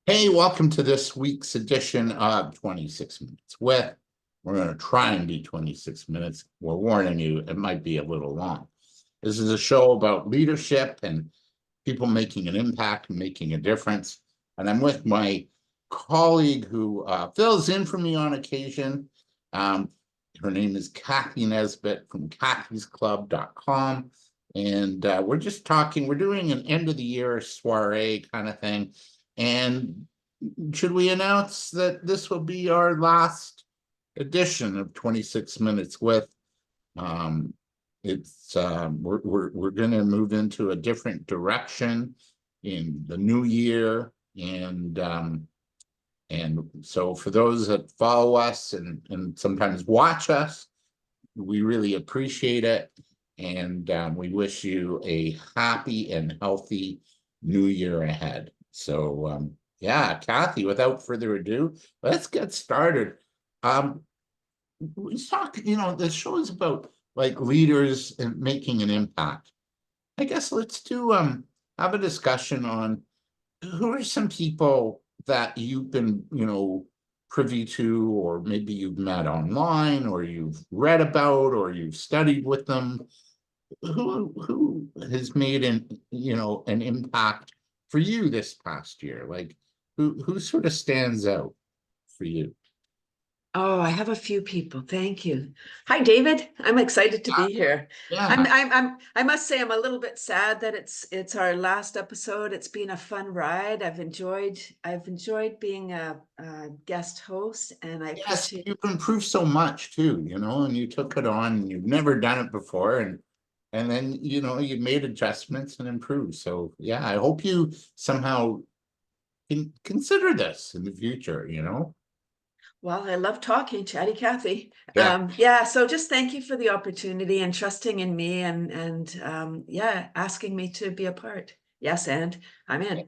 Hey, welcome to this week's edition of 26 Minutes With. We're going to try and be 26 minutes. We're warning you, it might be a little long. This is a show about leadership and people making an impact and making a difference. And I'm with my colleague who fills in for me on occasion. Her name is Cathy Nesbitt from cathysclub.com. And we're just talking, we're doing an end of the year soiree kind of thing. And should we announce that this will be our last edition of 26 Minutes With? We're going to move into a different direction in the new year, and so for those that follow us and sometimes watch us, we really appreciate it, and we wish you a happy and healthy new year ahead. So yeah, Cathy, without further ado, let's get started. We talk, the show is about like leaders and making an impact. I guess let's do have a discussion on who are some people that you've been, privy to, or maybe you've met online, or you've read about, or you've studied with them. Who has made an impact for you this past year? Like who sort of stands out for you? Oh, I have a few people. Thank you. Hi, David. I'm excited to be here. Yeah, I must say I'm a little bit sad that it's our last episode. It's been a fun ride. I've enjoyed being a guest host, and I yes, appreciate. you've improved so much too, and you took it on, and you've never done it before, and then you made adjustments and improved. So yeah, I hope you somehow can consider this in the future. Well, I love talking, Chatty Cathy. Yeah. Yeah, so just thank you for the opportunity and trusting in me and yeah, asking me to be a part. Yes, and I'm in.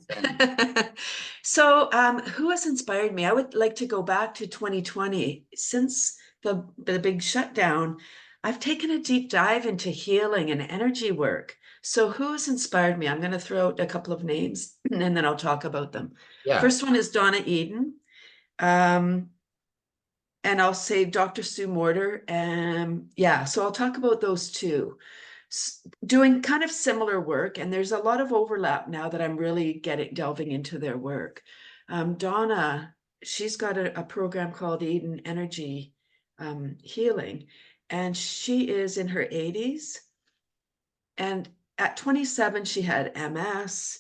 So, who has inspired me? I would like to go back to 2020. Since the big shutdown, I've taken a deep dive into healing and energy work. So, who has inspired me? I'm going to throw out a couple of names and then I'll talk about them. Yeah. First one is Donna Eden. Um, and I'll say Dr. Sue Morter. Yeah, so I'll talk about those two. Doing kind of similar work, and there's a lot of overlap now that I'm really delving into their work. Donna, she's got a program called Eden Energy Healing, and she is in her 80s. And at 27, she had MS.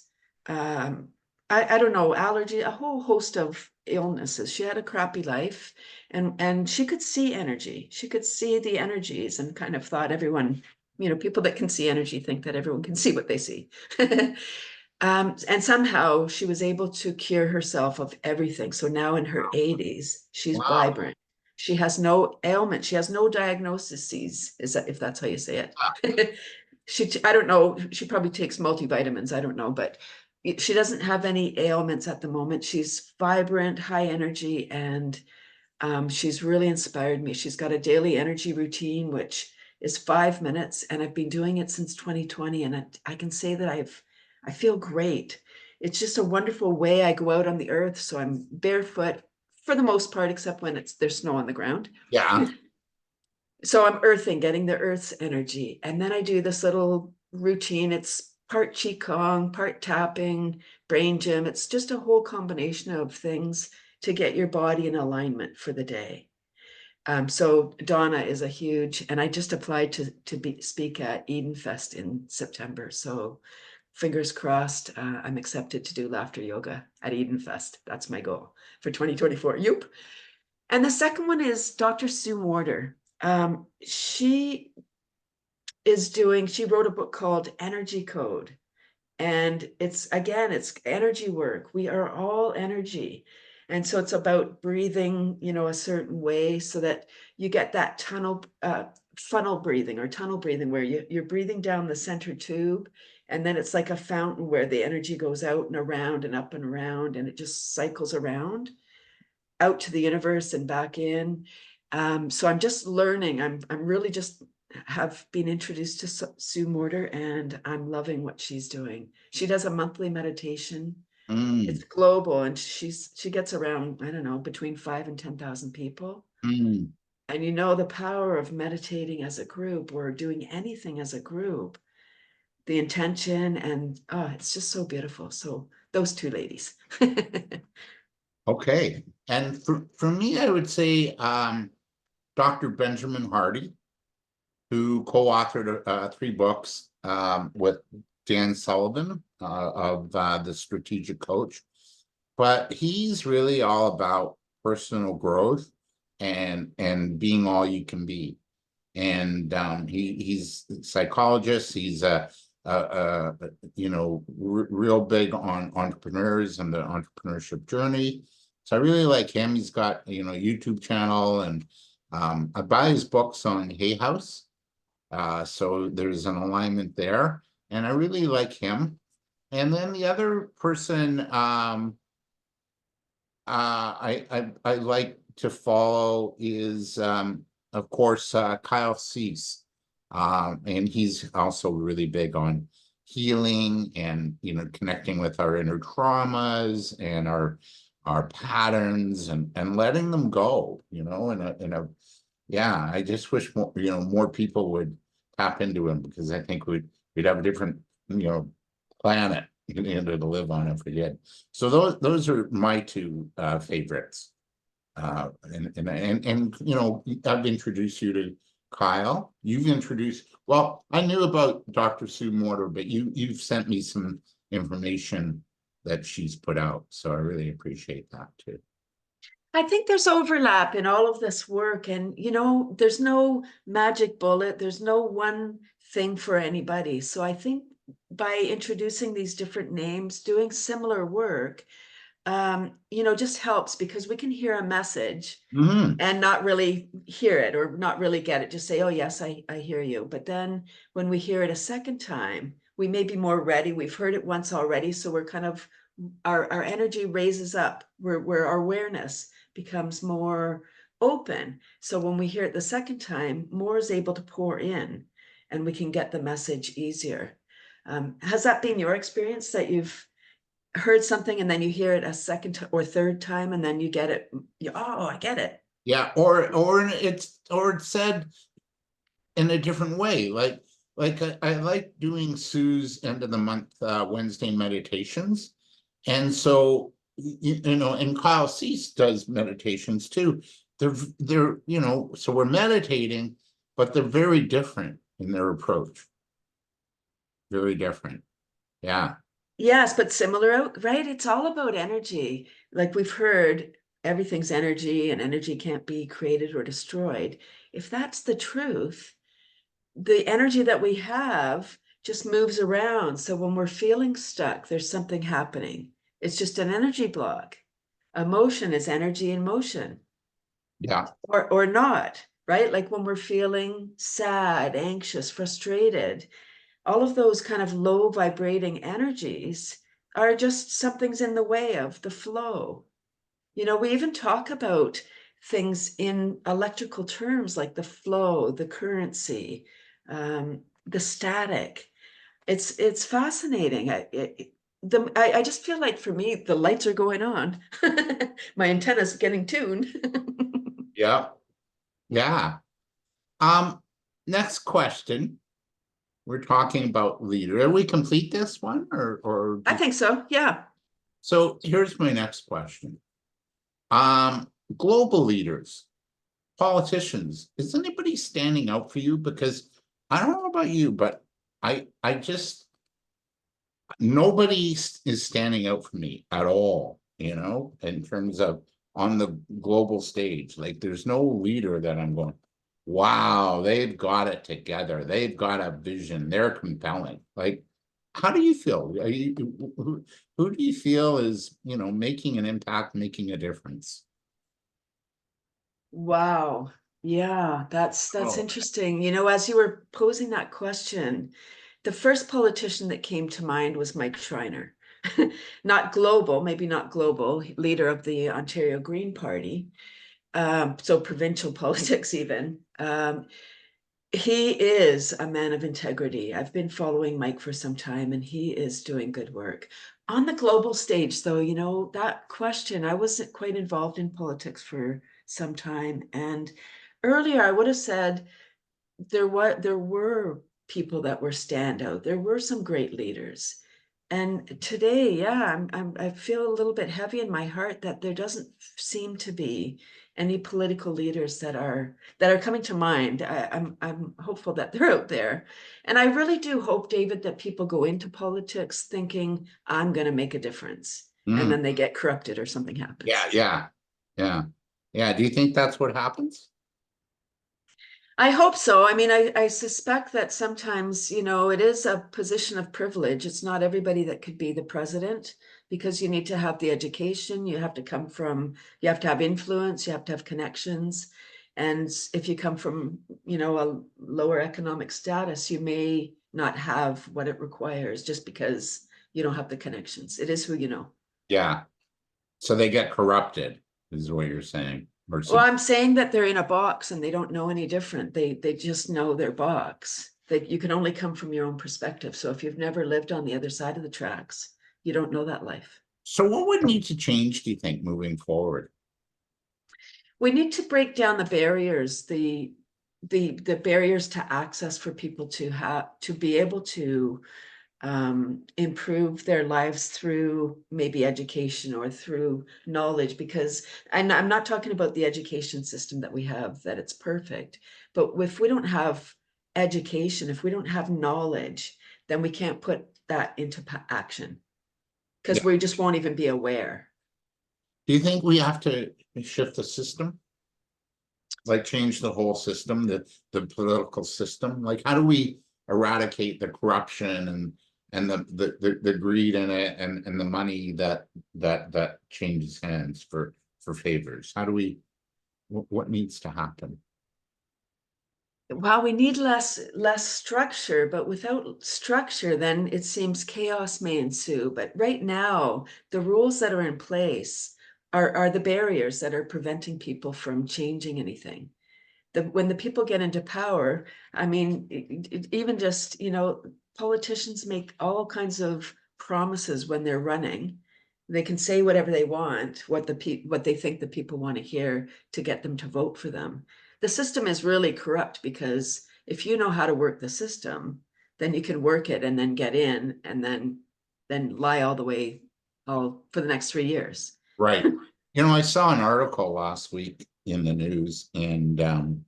I don't know, allergy, a whole host of illnesses. She had a crappy life, and she could see energy. She could see the energies and kind of thought everyone, people that can see energy think that everyone can see what they see. And somehow she was able to cure herself of everything. So now in her 80s, she's Wow. vibrant. She has no ailment. She has no diagnoses, is that if that's how you say it? I don't know, she probably takes multivitamins, I don't know, but she doesn't have any ailments at the moment. She's vibrant, high energy, and she's really inspired me. She's got a daily energy routine, which is 5 minutes, and I've been doing it since 2020, and I can say that I feel great. It's just a wonderful way I go out on the earth, so I'm barefoot for the most part, except when there's snow on the ground. Yeah. So I'm earthing, getting the earth's energy. And then I do this little routine. It's part Qigong, part tapping, brain gym. It's just a whole combination of things to get your body in alignment for the day. So Donna is a huge, and I just applied to speak at Eden Fest in September. So fingers crossed, I'm accepted to do laughter yoga at Eden Fest. That's my goal for 2024. Yup. And the second one is Dr. Sue Morter. She wrote a book called Energy Code. And it's energy work. We are all energy. And so it's about breathing, a certain way so that you get that funnel breathing or tunnel breathing where you're breathing down the center tube. And then it's like a fountain where the energy goes out and around and up and around, and it just cycles around out to the universe and back in. So I'm just learning. I'm really just have been introduced to Sue Morter, and I'm loving what she's doing. She does a monthly meditation Mm, It's global, and she gets around, I don't know, between 5 and 10,000 people. mm. And you know the power of meditating as a group or doing anything as a group, the intention, and oh, it's just so beautiful. So those two ladies. Okay. And for me, I would say Dr. Benjamin Hardy, who co-authored 3 books with Dan Sullivan of The Strategic Coach. But he's really all about personal growth and being all you can be. And he's a psychologist. He's a real big on entrepreneurs and the entrepreneurship journey. So I really like him. He's got a YouTube channel, and I buy his books on Hay House. So there's an alignment there, and I really like him. And then the other person I like to follow is of course Kyle Cease. And he's also really big on healing and connecting with our inner traumas and our patterns and letting them go, in a yeah, I just wish more people would tap into him, because I think we'd have a different, planet to live on if we did. So those are my 2 favorites. And I've introduced you to Kyle. You've introduced, well, I knew about Dr. Sue Morter, but you've sent me some information that she's put out. So I really appreciate that too. I think there's overlap in all of this work, and there's no magic bullet, there's no one thing for anybody. So I think by introducing these different names, doing similar work, just helps, because we can hear a message Hmm. and not really hear it or not really get it. Just say, oh, yes, I hear you. But then when we hear it a second time, we may be more ready. We've heard it once already. So we're kind of, our energy raises up, where our awareness becomes more open. So when we hear it the second time, more is able to pour in, and we can get the message easier. Has that been your experience, that you've heard something and then you hear it a second or third time, and then you get it? Oh, I get it. Yeah, or it's said in a different way. Like I like doing Sue's end of the month Wednesday meditations. And so and Kyle Cease does meditations too. They're so we're meditating, but they're very different in their approach. Very different. Yeah. Yes, but similar, right? It's all about energy. Like we've heard, everything's energy, and energy can't be created or destroyed. If that's the truth, the energy that we have just moves around. So when we're feeling stuck, there's something happening. It's just an energy block. Emotion is energy in motion, Yeah. or not, right? Like when we're feeling sad, anxious, frustrated, all of those kind of low vibrating energies are just something's in the way of the flow. We even talk about things in electrical terms, like the flow, the currency, the static. It's fascinating. I just feel like, for me, the lights are going on. My antenna's getting tuned. Yeah. Yeah. Um, Next question. We're talking about leader. Are we complete this one, or I think so. Yeah. so here's my next question. Um, Global leaders, politicians, is anybody standing out for you? Because I don't know about you, but I just nobody is standing out for me at all, in terms of on the global stage. Like there's no leader that I'm going, wow, they've got it together. They've got a vision. They're compelling. Like, how do you feel? Who do you feel is, making an impact, making a difference? Wow. Yeah, that's Oh, interesting. As you were posing that question, the first politician that came to mind was Mike Schreiner. Not global, maybe not global, leader of the Ontario Green Party, so provincial politics even. He is a man of integrity. I've been following Mike for some time, and he is doing good work. On the global stage, though, you know, that question, I wasn't quite involved in politics for some time. And earlier I would have said there were people that were standout. There were some great leaders. And today, yeah, I feel a little bit heavy in my heart that there doesn't seem to be any political leaders that are coming to mind. I'm hopeful that they're out there. And I really do hope, David, that people go into politics thinking, I'm going to make a difference. And Mm, then they get corrupted or something yeah, happens. yeah, yeah, yeah. Do you think that's what happens? I hope so. I mean, I suspect that sometimes, you know, it is a position of privilege. It's not everybody that could be the president because you need to have the education. You have to come from, you have to have influence, you have to have connections. And if you come from, you know, a lower economic status, you may not have what it requires just because you don't have the connections. It is who you know. Yeah. So they get corrupted, is what you're saying. Or Well, so, I'm saying that they're in a box and they don't know any different. They just know their box. That you can only come from your own perspective. So if you've never lived on the other side of the tracks, you don't know that life. so what would need to change, do you think, moving forward? We need to break down the barriers, the barriers to access for people to be able to improve their lives through maybe education or through knowledge, because I'm not talking about the education system that we have, that it's perfect, but if we don't have education, if we don't have knowledge, then we can't put that into action Yeah. because we just won't even be aware. Do you think we have to shift the system? Like change the whole system, the political system? Like how do we eradicate the corruption and the greed in it and the money that changes hands for favors? How do we what needs to happen? Well, we need less structure, but without structure, then it seems chaos may ensue. But right now, the rules that are in place are the barriers that are preventing people from changing anything. When the people get into power, I mean, even just, you know, politicians make all kinds of promises when they're running. They can say whatever they want, what they think the people want to hear to get them to vote for them. The system is really corrupt because if you know how to work the system, then you can work it and then get in and then lie all the way all for the next 3 years. Right. You know, I saw an article last week in the news, and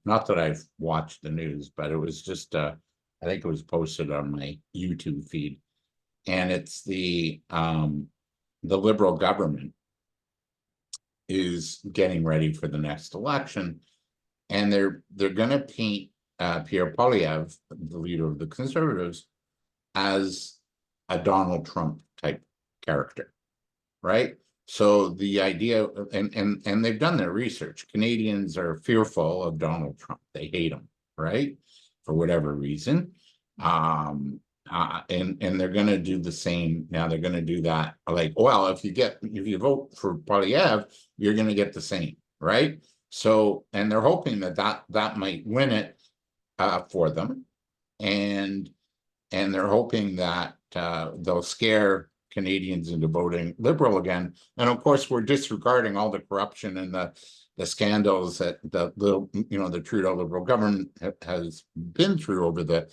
not that I've watched the news, but it was just I think it was posted on my YouTube feed, and it's the liberal government is getting ready for the next election, and they're going to paint Pierre Poilievre, the leader of the Conservatives, as a Donald Trump type character, right? So the idea, and they've done their research. Canadians are fearful of Donald Trump. They hate him, right? For whatever reason. And they're going to do the same now. They're going to do that. Like, well, if you vote for Poilievre, you're going to get the same, right? So, and they're hoping that might win it for them, and they're hoping that they'll scare Canadians into voting Liberal again. And of course, we're disregarding all the corruption and the scandals that the Trudeau Liberal government has been through over the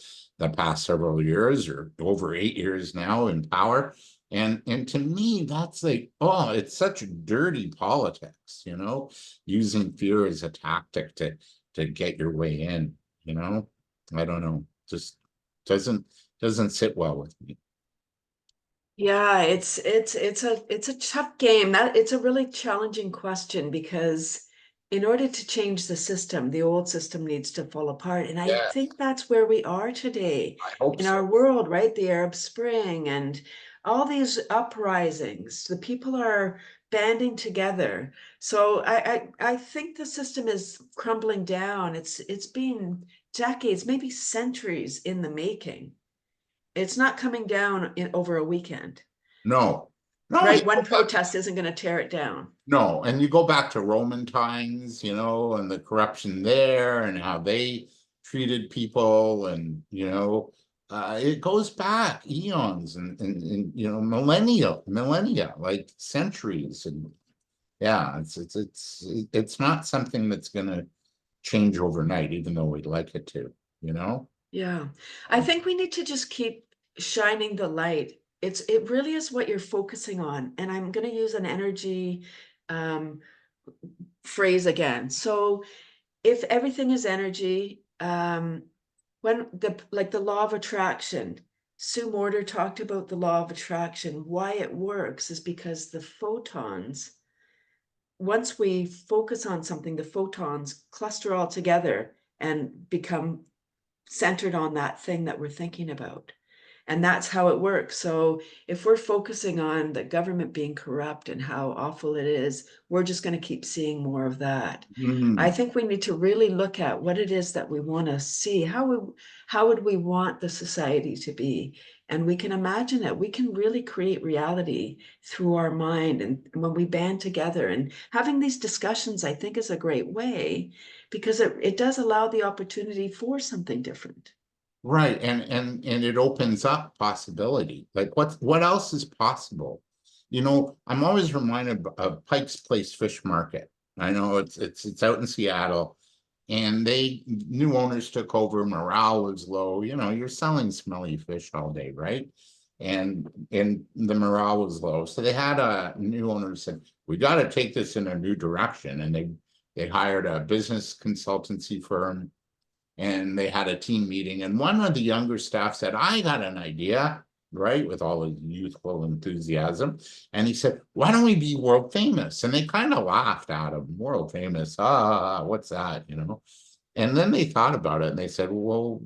past several years, or over 8 years now in power. And to me, that's like, oh, it's such dirty politics, using fear as a tactic to get your way in. I don't know, just doesn't sit well with me. Yeah, it's a tough game. That it's a really challenging question because in order to change the system, the old system needs to fall apart. And I Yeah, think that's where we are today I hope in so. our world, right? The Arab Spring and all these uprisings. The people are banding together. So I think the system is crumbling down. It's been decades, maybe centuries in the making. It's not coming down over a weekend, No, no, right? One protest isn't going to tear it down. no, and you go back to Roman times, and the corruption there and how they treated people, and It goes back eons and you know, millennia, like centuries. And yeah, it's not something that's gonna change overnight, even though we'd like it to, you know? Yeah. I think we need to just keep shining the light. It really is what you're focusing on. And I'm going to use an energy um, phrase again. So if everything is energy, when the law of attraction, Sue Morter talked about the law of attraction. Why it works is because the photons, once we focus on something, the photons cluster all together and become centered on that thing that we're thinking about. And that's how it works. So if we're focusing on the government being corrupt and how awful it is, we're just going to keep seeing more of that. I Mhm. think we need to really look at what it is that we want to see. How would we want the society to be? And we can imagine it. We can really create reality through our mind. And when we band together and having these discussions, I think is a great way because it does allow the opportunity for something different. Right, and it opens up possibility. Like what else is possible? You know, I'm always reminded of Pike's Place Fish Market. I know it's out in Seattle, and they new owners took over. Morale was low. You know, you're selling smelly fish all day, right? And the morale was low. So they had a new owner said, "We got to take this in a new direction," and they hired a business consultancy firm and they had a team meeting. And one of the younger staff said, I got an idea, right? With all his youthful enthusiasm. And he said, why don't we be world famous? And they kind of laughed at him, world famous. What's that? You know? And then they thought about it and they said, well,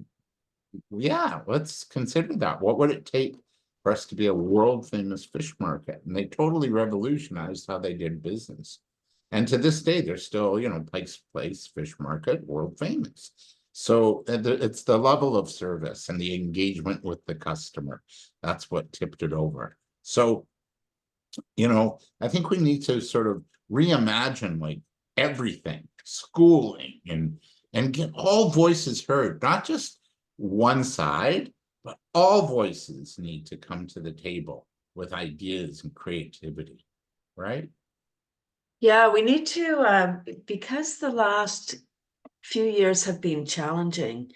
yeah, let's consider that. What would it take for us to be a world famous fish market? And they totally revolutionized how they did business. And to this day, they're still, you know, Pike's Place Fish Market, world famous. So it's the level of service and the engagement with the customer. That's what tipped it over. So, you know, I think we need to sort of reimagine like everything, schooling and get all voices heard, not just one side, but all voices need to come to the table with ideas and creativity, right? Yeah, we need to, because the last few years have been challenging.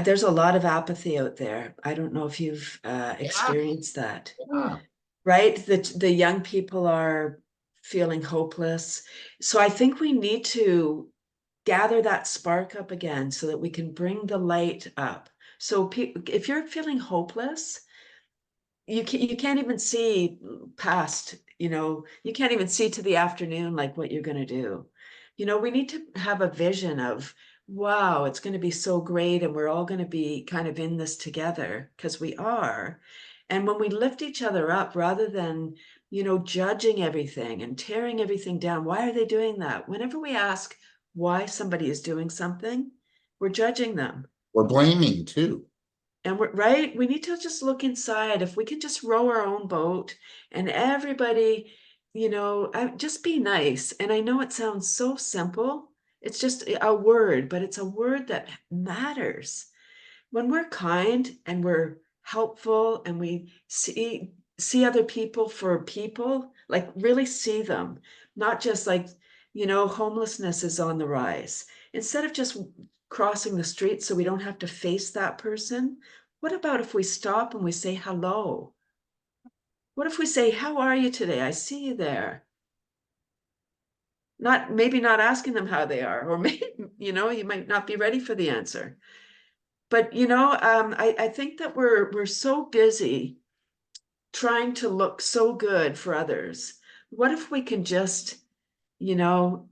There's a lot of apathy out there. I don't know if you've Yeah, experienced that, yeah. right? The young people are feeling hopeless. So I think we need to gather that spark up again so that we can bring the light up. So if you're feeling hopeless, you can't even see past, you can't even see to the afternoon like what you're going to do. We need to have a vision of, wow, it's going to be so great and we're all going to be kind of in this together, because we are. And when we lift each other up rather than judging everything and tearing everything down, why are they doing that? Whenever we ask why somebody is doing something, we're judging them. We're blaming too. And we're right. We need to just look inside. If we can just row our own boat and everybody, just be nice. And I know it sounds so simple. It's just a word, but it's a word that matters. When we're kind and we're helpful and we see other people for people, like really see them, not just like, homelessness is on the rise. Instead of just crossing the street so we don't have to face that person, what about if we stop and we say hello? What if we say, how are you today? I see you there. Maybe not asking them how they are, or maybe, you might not be ready for the answer. But I think that we're so busy trying to look so good for others. What if we can just, you know,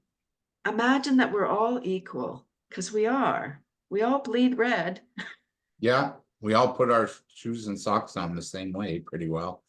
imagine that we're all equal? Because we are. We all bleed red. Yeah, we all put our shoes and socks on the same way pretty well.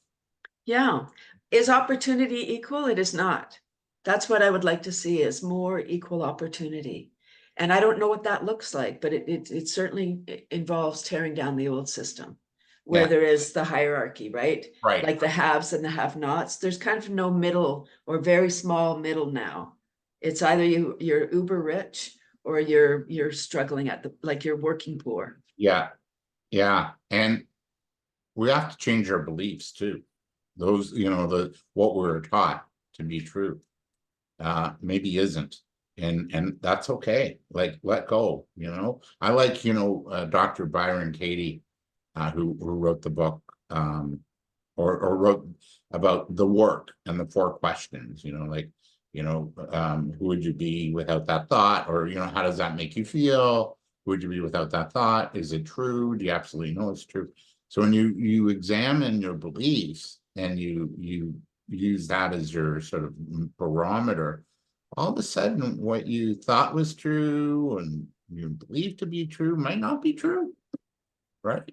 Yeah. Is opportunity equal? It is not. That's what I would like to see, is more equal opportunity. And I don't know what that looks like, but it certainly involves tearing down the old system where Yeah, there is the hierarchy, right? right. Like the haves and the have-nots. There's kind of no middle or very small middle now. It's either you're uber rich or you're struggling like you're working poor. Yeah. Yeah, and we have to change our beliefs too. Those, what we're taught to be true, maybe isn't. And that's okay. Like, let go, I like, Dr. Byron Katie, who wrote the book, or wrote about the work and the four questions, like, who would you be without that thought? Or, how does that make you feel? Who would you be without that thought? Is it true? Do you absolutely know it's true? So when you examine your beliefs and you use that as your sort of barometer, all of a sudden what you thought was true and you believe to be true might not be true, right?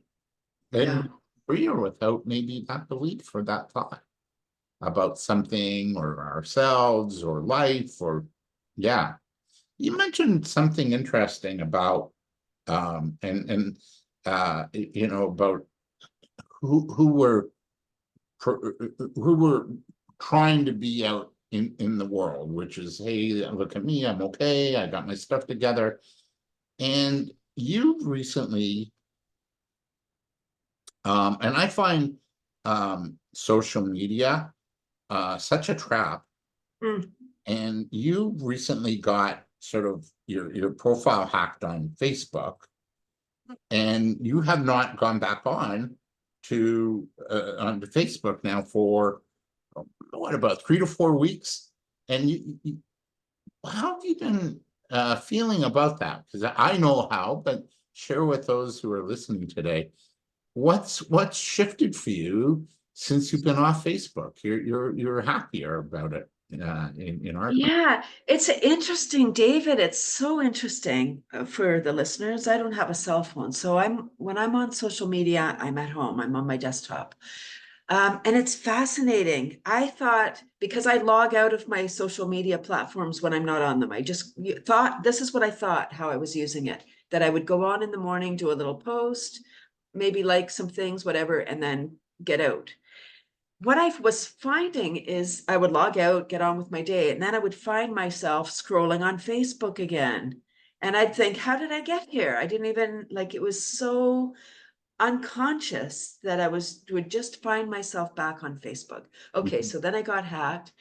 Yeah. And free or without maybe that belief or that thought about something or ourselves or life. Or yeah, you mentioned something interesting about about who were who were trying to be out in the world, which is, hey, look at me, I'm okay, I got my stuff together. And you've recently, and I find social media such a trap. Mm. And you recently got sort of your profile hacked on Facebook, and you have not gone back onto Facebook now for what, about 3 to 4 weeks. And how have you been feeling about that? Because I know how, but share with those who are listening today. What's shifted for you since you've been off Facebook? You're happier about it, in our opinion. Yeah, it's interesting, David. It's so interesting for the listeners. I don't have a cell phone, so when I'm on social media, I'm at home. I'm on my desktop. And it's fascinating. I thought, because I log out of my social media platforms when I'm not on them, I just thought, this is what I thought, how I was using it, that I would go on in the morning, do a little post, maybe like some things, whatever, and then get out. What I was finding is I would log out, get on with my day, and then I would find myself scrolling on Facebook again. And I'd think, how did I get here? I didn't even, like, it was so unconscious that would just find myself back on Facebook. Okay, Mhm. so then I got hacked,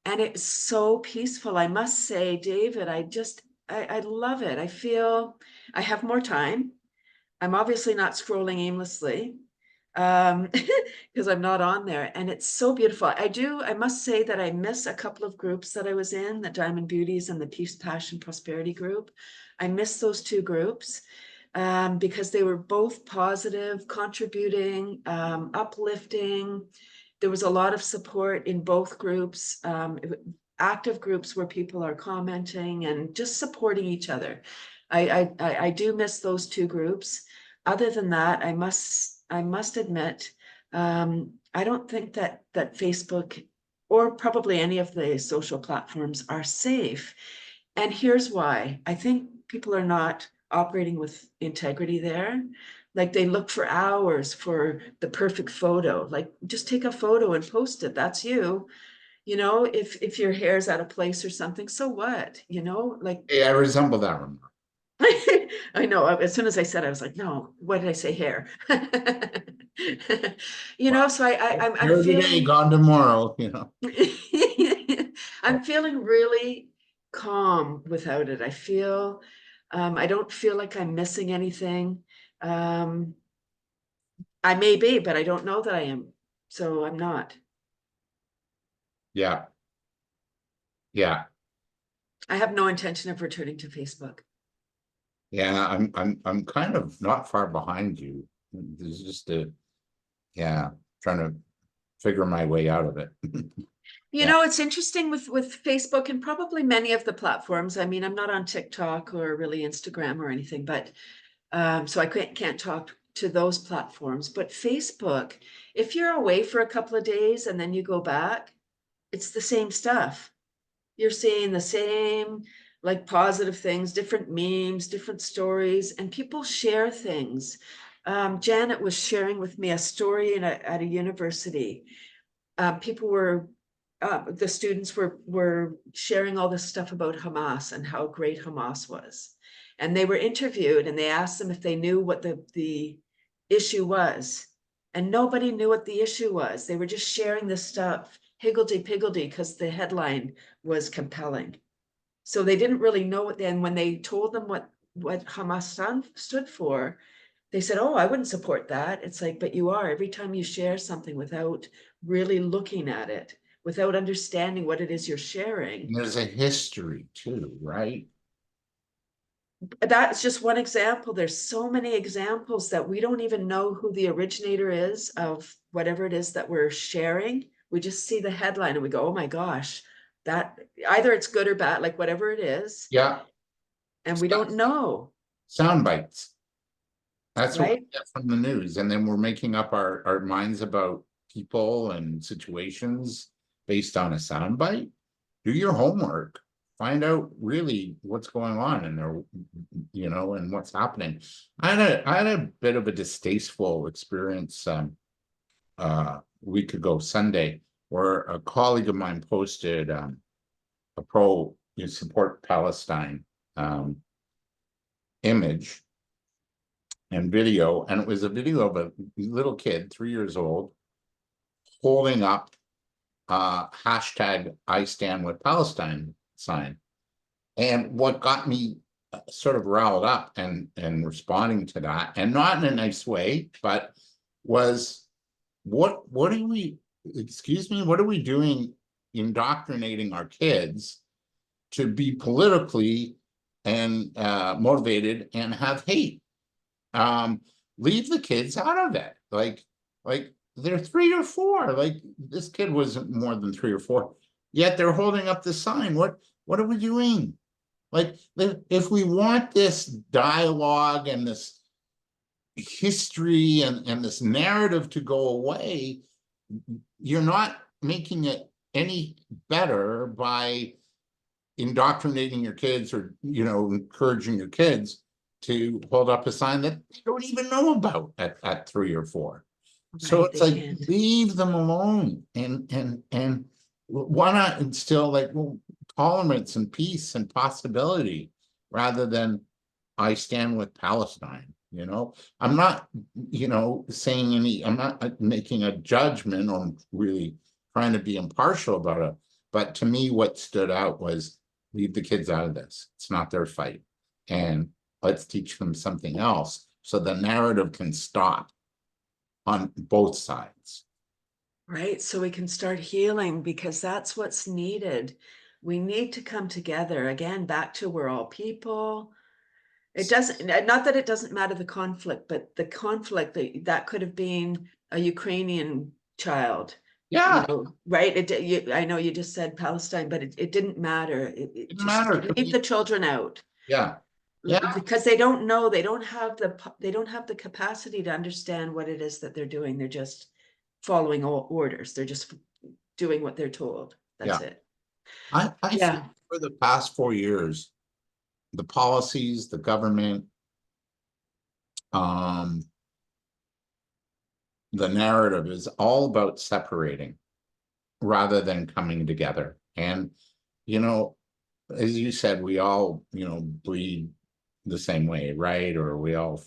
and it's so peaceful. I must say, David, I love it. I feel I have more time. I'm obviously not scrolling aimlessly, because I'm not on there, and it's so beautiful. I must say that I miss a couple of groups that I was in, the Diamond Beauties and the Peace, Passion, Prosperity group. I miss those two groups, because they were both positive, contributing, uplifting. There was a lot of support in both groups, active groups where people are commenting and just supporting each other. I do miss those two groups. Other than that, I must admit, I don't think that Facebook or probably any of the social platforms are safe. And here's why. I think people are not operating with integrity there. Like, they look for hours for the perfect photo. Like, just take a photo and post it. That's you. If your hair's out of place or something, so what? Like, Hey, I resemble that remark. I know. As soon as I said, I was like, no, what did I say, hair? So I'm Here today, feeling, gone tomorrow, I'm feeling really calm without it. I don't feel like I'm missing anything. Um, I may be, but I don't know that I am. So I'm not. Yeah, yeah, I have no intention of returning to Facebook. yeah. I'm kind of not far behind you. There's just yeah, trying to figure my way out of it. Yeah, It's interesting with Facebook and probably many of the platforms. I mean, I'm not on TikTok or really Instagram or anything, but so I can't talk to those platforms. But Facebook, if you're away for a couple of days and then you go back, it's the same stuff. You're seeing the same, like, positive things, different memes, different stories, and people share things. Janet was sharing with me a story at a university. People were The students were sharing all this stuff about Hamas and how great Hamas was. And they were interviewed, and they asked them if they knew what the issue was. And nobody knew what the issue was. They were just sharing this stuff, higgledy-piggledy, because the headline was compelling. So they didn't really know what then when they told them what Hamas stood for, they said, oh, I wouldn't support that. It's like, but you are. Every time you share something without really looking at it, without understanding what it is you're sharing. And there's a history too, right? That's just one example. There's so many examples that we don't even know who the originator is of whatever it is that we're sharing. We just see the headline and we go, oh my gosh, that either it's good or bad, like whatever it is, Yeah. and we don't know, Sound bites. That's what we right? get from the news. And then we're making up our minds about people and situations based on a soundbite. Do your homework. Find out really what's going on in there, and what's happening. I had a bit of a distasteful experience a week ago, Sunday, where a colleague of mine posted a pro support Palestine image and video, and it was a video of a little kid, 3 years old, holding up hashtag I stand with Palestine sign. And what got me sort of riled up and responding to that, and not in a nice way, but was what are we, excuse me, what are we doing indoctrinating our kids to be politically and motivated and have hate? Leave the kids out of it. Like they're 3 or 4. Like this kid wasn't more than 3 or 4. Yet they're holding up the sign. What are we doing? Like if we want this dialogue and this history and this narrative to go away, you're not making it any better by indoctrinating your kids or encouraging your kids to hold up a sign that they don't even know about at 3 or 4. So Right, it's they like, can't. leave them alone and why not instill like tolerance and peace and possibility rather than I stand with Palestine. I'm not saying I'm not making a judgment or really trying to be impartial about it, but to me what stood out was leave the kids out of this. It's not their fight, and let's teach them something else so the narrative can stop on both sides. Right. So we can start healing, because that's what's needed. We need to come together again, back to we're all people. It doesn't, not that it doesn't matter the conflict, but the conflict that could have been a Ukrainian child, Yeah, right? I know you just said Palestine, but it didn't matter. it didn't Just matter to leave me. the children out. Yeah, yeah, Because they don't know, they don't have the capacity to understand what it is that they're doing. They're just following all orders. They're just doing what they're told. That's yeah. it. I think Yeah. for the past 4 years, the policies, the government, um, the narrative is all about separating rather than coming together. And, as you said, we all, bleed the same way, right? Or we all,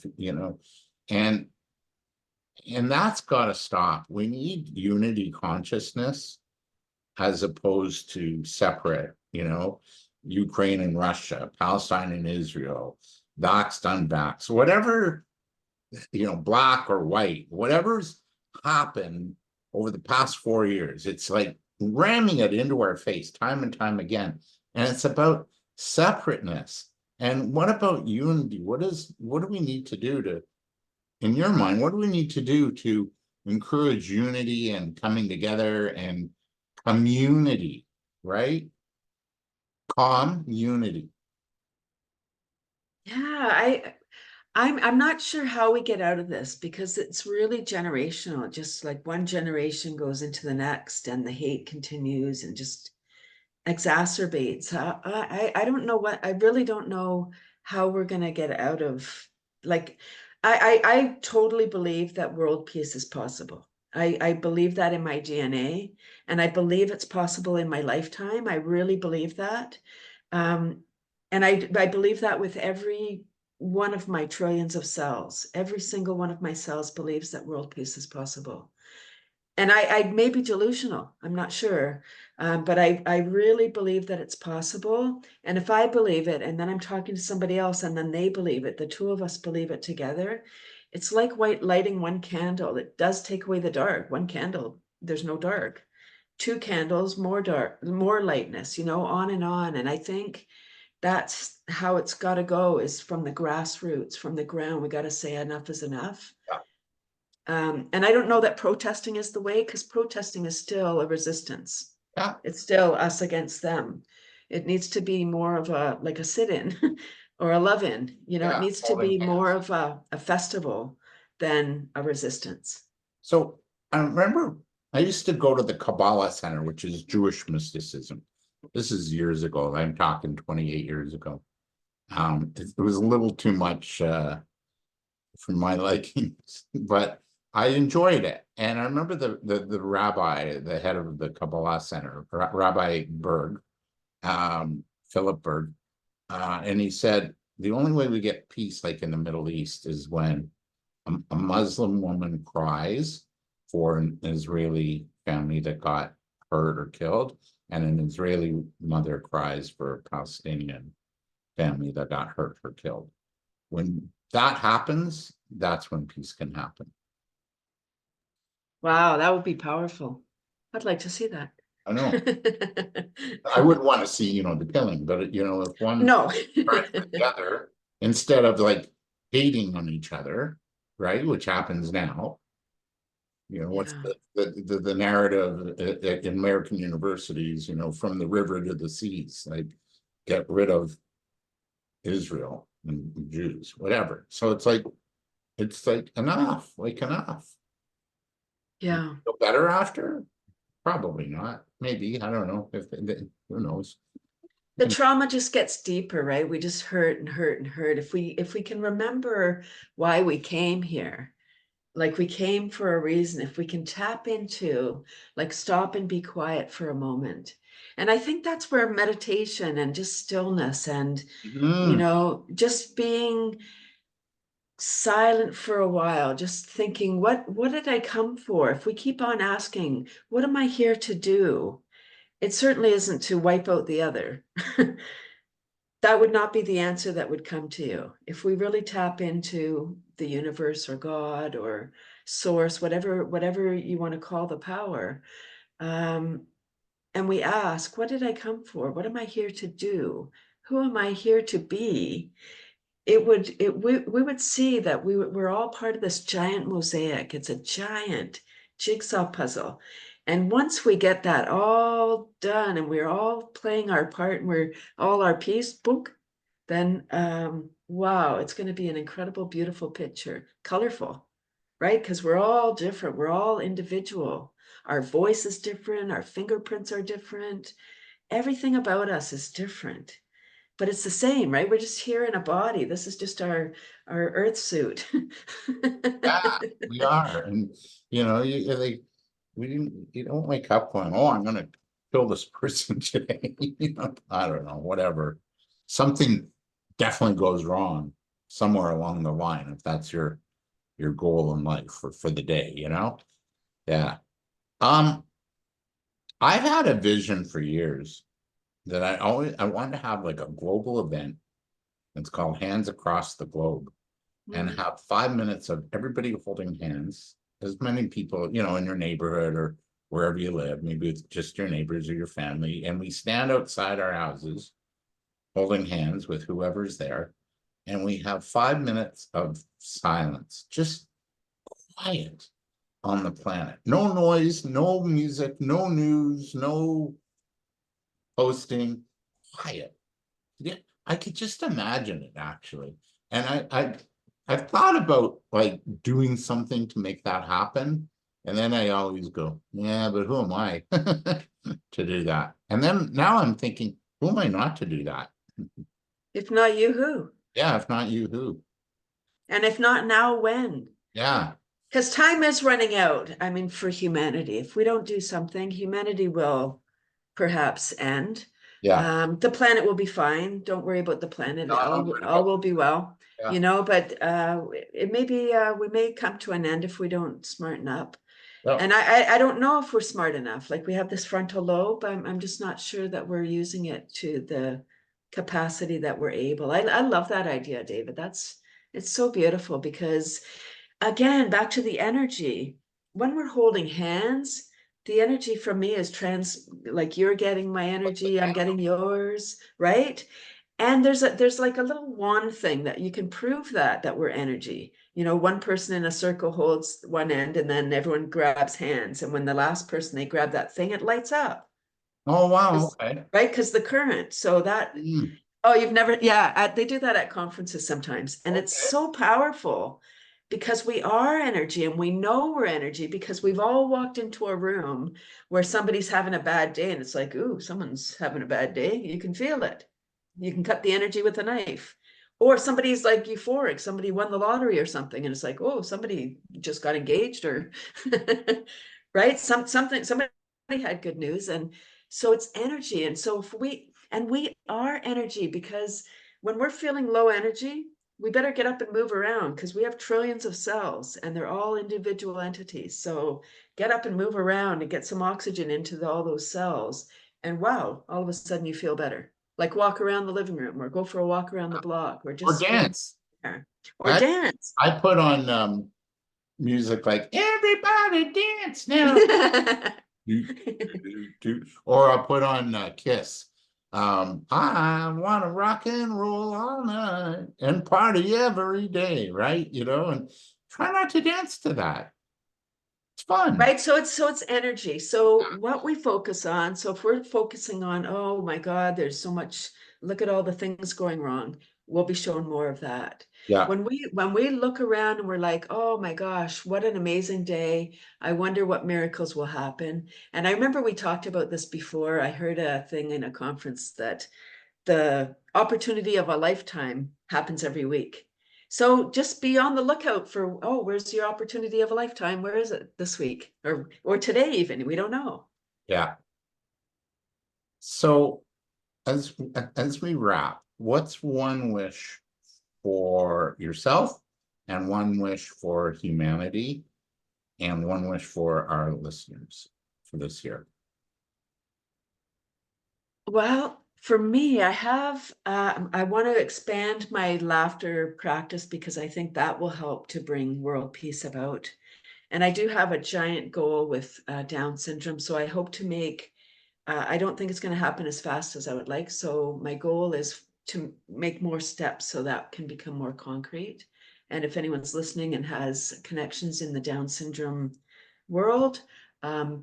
and that's got to stop. We need unity consciousness as opposed to separate, Ukraine and Russia, Palestine and Israel, doxed, unvaxxed, whatever, black or white, whatever's happened over the past 4 years, it's like ramming it into our face time and time again. And it's about separateness. And what about unity? What do we need to do to, in your mind, what do we need to do to encourage unity and coming together and community, right? Calm unity. Yeah, I'm not sure how we get out of this, because it's really generational. Just like one generation goes into the next and the hate continues and just exacerbates. I don't know I really don't know how we're gonna get out of, like, I totally believe that world peace is possible. I believe that in my DNA, and I believe it's possible in my lifetime. I really believe that. Um, and I believe that with every one of my trillions of cells. Every single one of my cells believes that world peace is possible. And I may be delusional, I'm not sure, but I really believe that it's possible. And if I believe it, and then I'm talking to somebody else, and then they believe it, the two of us believe it together, it's like lighting one candle. It does take away the dark. One candle, there's no dark. Two candles, more dark, more lightness, on and on. And I think that's how it's got to go, is from the grassroots, from the ground. We got to say enough is enough. And I don't know that protesting is the way, because protesting is still a resistance. Yeah. It's still us against them. It needs to be more of like a sit-in or a love-in. It needs to be more of a festival than a resistance. So I remember I used to go to the Kabbalah Center, which is Jewish mysticism. This is years ago. I'm talking 28 years ago. It was a little too much for my likings, but I enjoyed it. And I remember the rabbi, the head of the Kabbalah Center, Rabbi Berg, Philip Berg, and he said, the only way we get peace, like in the Middle East, is when a Muslim woman cries for an Israeli family that got hurt or killed, and an Israeli mother cries for a Palestinian family that got hurt or killed. When that happens, that's when peace can happen. Wow, that would be powerful. I'd like to see that. I know. I wouldn't want to see, the killing, but if one No. cries for the other, instead of like hating on each other, right, which happens now. What's the narrative in American universities, from the river to the seas, like get rid of Israel and Jews, whatever. So it's like enough, enough. Yeah. Feel better after? Probably not. Maybe, I don't know. Who knows? The trauma just gets deeper, right? We just hurt and hurt and hurt. If we can remember why we came here, like we came for a reason, if we can tap into, like, stop and be quiet for a moment. And I think that's where meditation and just stillness and, just being silent for a while, just thinking, what did I come for? If we keep on asking, what am I here to do? It certainly isn't to wipe out the other. That would not be the answer that would come to you. If we really tap into the universe or God or source, whatever you want to call the power, and we ask, what did I come for? What am I here to do? Who am I here to be? We would see that we're all part of this giant mosaic. It's a giant jigsaw puzzle. And once we get that all done and we're all playing our part and we're all our piece, boom, then wow, it's going to be an incredible, beautiful picture, colorful, right? Because we're all different. We're all individual. Our voice is different. Our fingerprints are different. Everything about us is different. But it's the same, right? We're just here in a body. This is just our earth suit. Yeah, we are. And you don't wake up going, oh, I'm gonna kill this person today. I don't know, whatever. Something definitely goes wrong somewhere along the line, if that's your goal in life for the day, Yeah. I've had a vision for years that I wanted to have like a global event. It's called Hands Across the Globe, and have 5 minutes of everybody holding hands, as many people, in your neighborhood or wherever you live, maybe it's just your neighbors or your family, and we stand outside our houses holding hands with whoever's there, and we have 5 minutes of silence, just quiet on the planet. No noise, no music, no news, no posting, quiet. Yeah, I could just imagine it, actually. And I've thought about like doing something to make that happen. And then I always go, yeah, but who am I to do that? And then now I'm thinking, who am I not to do that? If not you, who? Yeah, if not you, who? And if not now, when? Yeah. Because time is running out. I mean, for humanity, if we don't do something, humanity will perhaps end. Yeah. The planet will be fine. Don't worry about the planet. No, I'm worried All about. will be well, Yeah. but it may be, we may come to an end if we don't smarten up. Yeah. And I don't know if we're smart enough. Like we have this frontal lobe. I'm just not sure that we're using it to the capacity that we're able. I love that idea, David. It's so beautiful because again, back to the energy. When we're holding hands, the energy from me is like you're getting my energy, I'm getting yours, right? And there's like a little wand thing that you can prove that we're energy. One person in a circle holds one end and then everyone grabs hands. And when the last person they grab that thing, it lights up. Oh, wow. Okay. Right? Because the current. So that, Mm, oh, you've never, yeah, they do that at conferences sometimes. And it's okay. so powerful because we are energy and we know we're energy because we've all walked into a room where somebody's having a bad day and it's like, ooh, someone's having a bad day. You can feel it. You can cut the energy with a knife. Or somebody's like euphoric, somebody won the lottery or something, and it's like, oh, somebody just got engaged or right? Somebody had good news. And so it's energy. And so if we are energy because when we're feeling low energy, we better get up and move around because we have trillions of cells and they're all individual entities. So get up and move around and get some oxygen into all those cells. And wow, all of a sudden you feel better. Like walk around the living room or go for a walk around the block or Or just go dance. there or I dance. I put on music like everybody dance now. Do, Or I put on Kiss. I want to rock and roll all night and party every day, right? And try not to dance to that. It's fun. Right. So it's energy. So what we focus on. So if we're focusing on, oh my God, there's so much, look at all the things going wrong, we'll be shown more of that. Yeah, When we look around and we're like, oh my gosh, what an amazing day. I wonder what miracles will happen. And I remember we talked about this before. I heard a thing in a conference that the opportunity of a lifetime happens every week. So just be on the lookout for, oh, where's your opportunity of a lifetime? Where is it this week or today even? We don't know. yeah. So as we wrap, what's one wish for yourself and one wish for humanity and one wish for our listeners for this year? Well, for me, I want to expand my laughter practice because I think that will help to bring world peace about. And I do have a giant goal with Down syndrome. So I hope to make I don't think it's going to happen as fast as I would like. So my goal is to make more steps so that can become more concrete. And if anyone's listening and has connections in the Down syndrome world,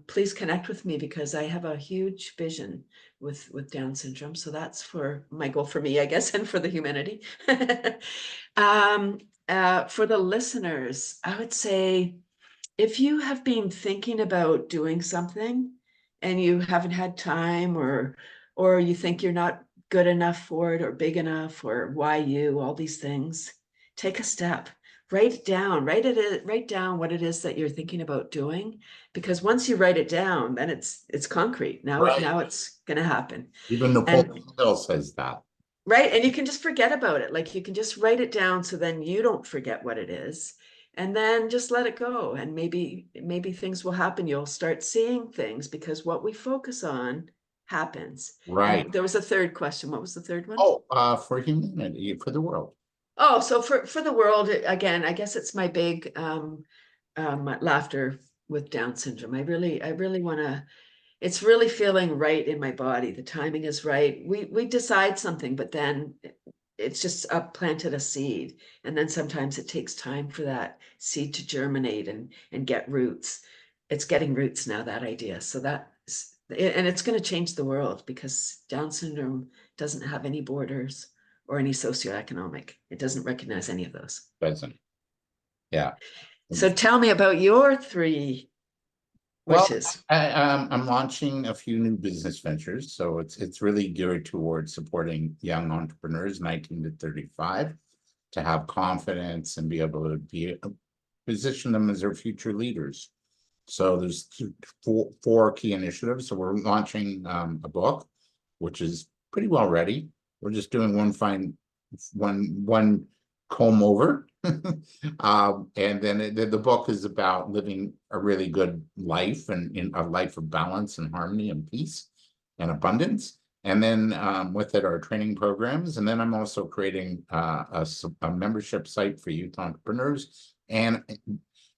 please connect with me because I have a huge vision with Down syndrome. So that's for my goal for me, I guess, and for the humanity. um, for the listeners, I would say if you have been thinking about doing something and you haven't had time or you think you're not good enough for it or big enough or why you, all these things, take a step. Write it down. Write down what it is that you're thinking about doing. Because once you write it down, then it's concrete. Right. Now it's gonna happen. Even And Napoleon Hill says that. right. And you can just forget about it. Like you can just write it down so then you don't forget what it is. And then just let it go. And maybe things will happen. You'll start seeing things because what we focus on happens. Right. And there was a third question. What was the third one? Oh, for humanity, for the world. Oh, so for the world, again, I guess it's my big laughter with Down syndrome. I really want to it's really feeling right in my body. The timing is right. We decide something, but then it's just planted a seed. And then sometimes it takes time for that seed to germinate and get roots. It's getting roots now, that idea. So and it's going to change the world because Down syndrome doesn't have any borders or any socioeconomic. It doesn't recognize any of those. Doesn't. Yeah. So tell me about your three Well, wishes. I'm launching a few new business ventures, so it's really geared towards supporting young entrepreneurs, 19 to 35, to have confidence and be able to position them as their future leaders. So there's four key initiatives. So we're launching a book which is pretty well ready. We're just doing one comb over. And then the book is about living a really good life, and in a life of balance and harmony and peace and abundance. And then with it are training programs. And then I'm also creating a membership site for youth entrepreneurs. And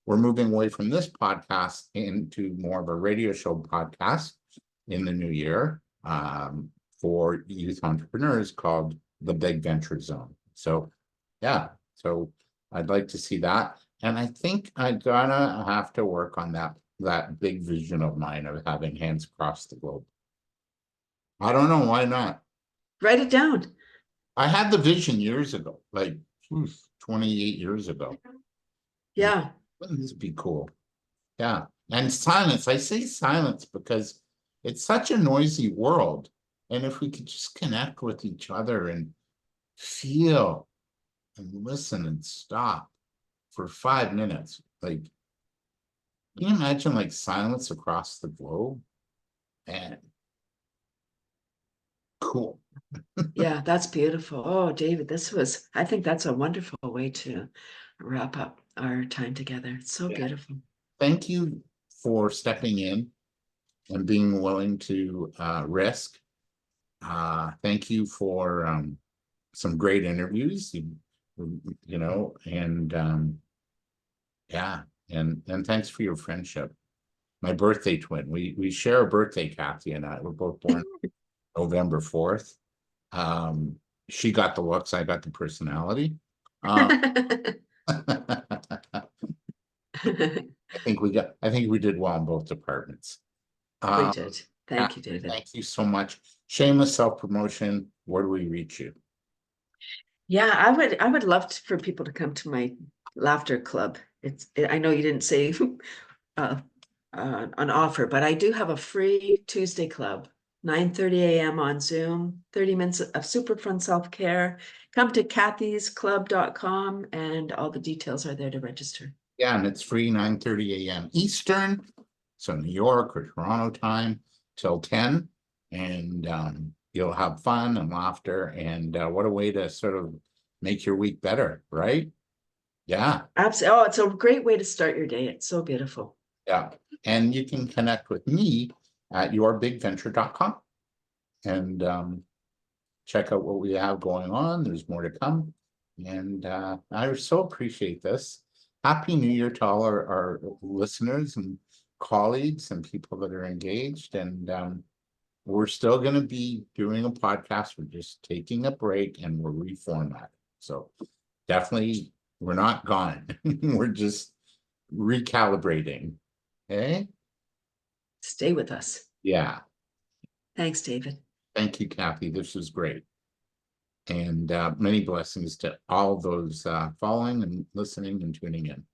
we're moving away from this podcast into more of a radio show podcast in the new year for youth entrepreneurs called The Big Venture Zone. So, yeah, so I'd like to see that. And I think I'm gonna have to work on that big vision of mine of having hands across the globe. I don't know, why not? Write it down. I had the vision years ago, like 28 years ago. Yeah. Wouldn't this be cool? Yeah. And silence. I say silence because it's such a noisy world. And if we could just connect with each other and feel and listen and stop for 5 minutes, like, can you imagine like silence across the globe? And cool. Yeah, that's beautiful. Oh, David, I think that's a wonderful way to wrap up our time together. It's so beautiful. Thank you for stepping in and being willing to risk. Thank you for some great interviews, you know, and yeah, and thanks for your friendship. My birthday twin. We share a birthday, Cathy and I. We're both born November 4th. She got the looks, I got the personality. I think we did well in both departments. We did. Thank you, David. Thank you so much. Shameless self-promotion. Where do we reach you? Yeah, I would love for people to come to my laughter club. I know you didn't say an offer, but I do have a free Tuesday club, 9:30 a.m. on Zoom, 30 minutes of super fun self-care. Come to kathysclub.com and all the details are there to register. Yeah, and it's free 9:30 a.m. Eastern, so New York or Toronto time till 10. And you'll have fun and laughter. And what a way to sort of make your week better, right? Yeah. Absolutely. Oh, it's a great way to start your day. It's so beautiful. Yeah. And you can connect with me at yourbigventure.com and check out what we have going on. There's more to come. And I so appreciate this. Happy New Year to all our listeners and colleagues and people that are engaged. And we're still going to be doing a podcast. We're just taking a break and we're reformatting. So definitely, we're not gone. We're just recalibrating. Okay? Stay with us. Yeah. Thanks, David. Thank you, Cathy. This was great. And many blessings to all those following and listening and tuning in.